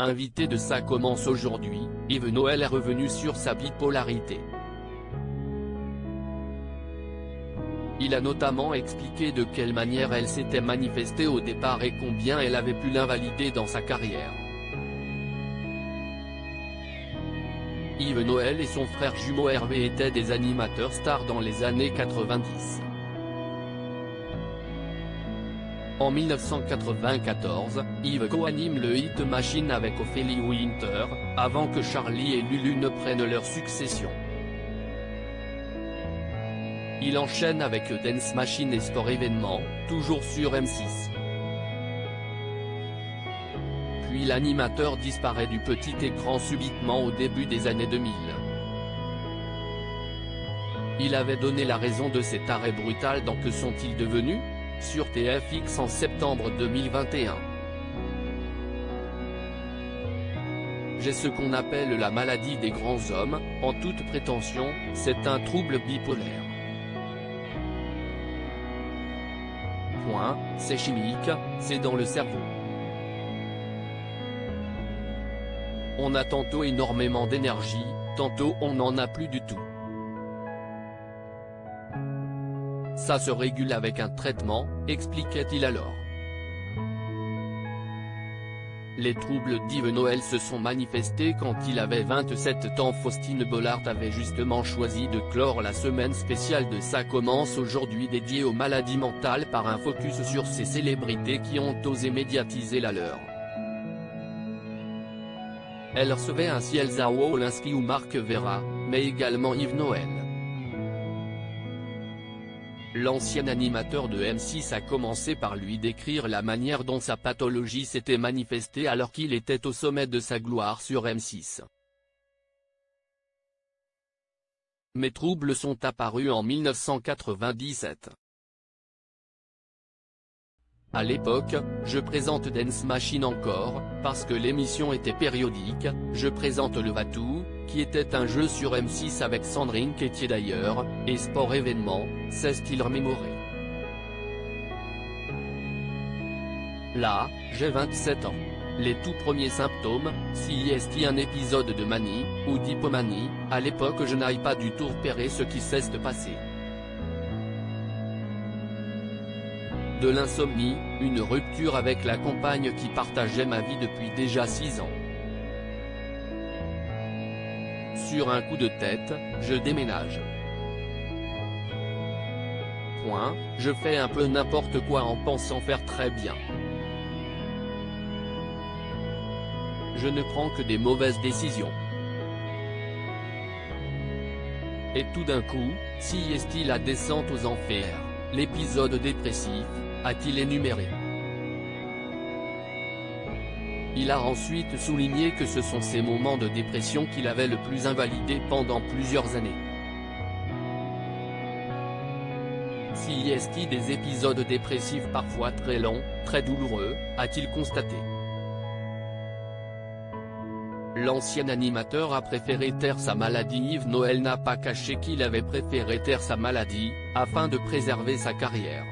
Invité de Ça commence aujourd'hui, Yves Noël est revenu sur sa bipolarité. Il a notamment expliqué de quelle manière elle s'était manifestée au départ et combien elle avait pu l'invalider dans sa carrière. Yves Noël et son frère jumeau Hervé étaient des animateurs stars dans les années 90. En 1994, Yves co-anime le Hit Machine avec Ophélie Winter, avant que Charlie et Lulu ne prennent leur succession. Il enchaîne avec Dance Machine et Sport Événement, toujours sur M6. Puis l'animateur disparaît du petit écran subitement au début des années 2000. Il avait donné la raison de cet arrêt brutal dans Que sont-ils devenus ? Sur TFX en septembre 2021. J'ai ce qu'on appelle la maladie des grands hommes, en toute prétention, c'est un trouble bipolaire. Point, c'est chimique, c'est dans le cerveau. On a tantôt énormément d'énergie, tantôt on n'en a plus du tout. Ça se régule avec un traitement, expliquait-il alors. Les troubles d'Yves Noël se sont manifestés quand il avait 27 ans. Faustine Bollard avait justement choisi de clore la semaine spéciale de Ça commence aujourd'hui dédiée aux maladies mentales par un focus sur ces célébrités qui ont osé médiatiser la leur. Elle recevait ainsi Elsa Wolinski ou Marc Vera, mais également Yves Noël. L'ancien animateur de M6 a commencé par lui décrire la manière dont sa pathologie s'était manifestée alors qu'il était au sommet de sa gloire sur M6. Mes troubles sont apparus en 1997. À l'époque, je présente Dance Machine encore, parce que l'émission était périodique, je présente Le Va-Tout, qui était un jeu sur M6 avec Sandrine Quétier d'ailleurs, et Sport Événement, s'est-il remémoré. Là, j'ai 27 ans. Les tout premiers symptômes, si est-il un épisode de manie, ou d'hypomanie, à l'époque je n'aille pas du tout repérer ce qui s'est passé. De l'insomnie, une rupture avec la compagne qui partageait ma vie depuis déjà 6 ans. Sur un coup de tête, je déménage. Point, je fais un peu n'importe quoi en pensant faire très bien. Je ne prends que des mauvaises décisions. Et tout d'un coup, si est-il la descente aux enfers, l'épisode dépressif, a-t-il énuméré. Il a ensuite souligné que ce sont ces moments de dépression qu'il avait le plus invalidé pendant plusieurs années. Si est-il des épisodes dépressifs parfois très longs, très douloureux, a-t-il constaté. L'ancien animateur a préféré taire sa maladie. Yves Noël n'a pas caché qu'il avait préféré taire sa maladie, afin de préserver sa carrière.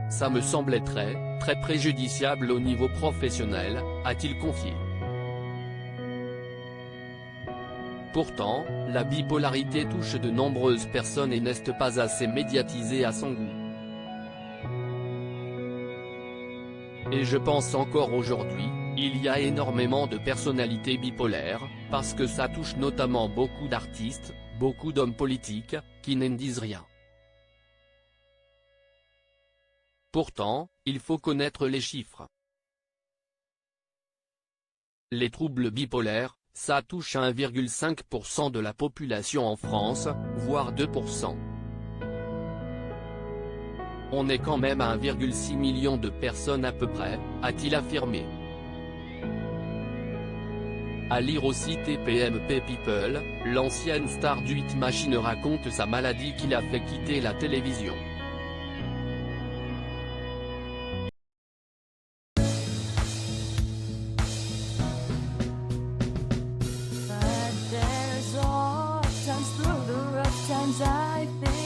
Ça me semblait très préjudiciable au niveau professionnel, a-t-il confié. Pourtant, la bipolarité touche de nombreuses personnes et n'est pas assez médiatisée à son goût. Et je pense encore aujourd'hui, il y a énormément de personnalités bipolaires, parce que ça touche notamment beaucoup d'artistes, beaucoup d'hommes politiques, qui n'en disent rien. Pourtant, il faut connaître les chiffres. Les troubles bipolaires, ça touche 1,5% de la population en France, voire 2%. On est quand même à 1,6 million de personnes à peu près, a-t-il affirmé. À lire aussi TPMP People, l'ancienne star du Hit Machine raconte sa maladie qui l'a fait quitter la télévision. But there's all times through the rough times I think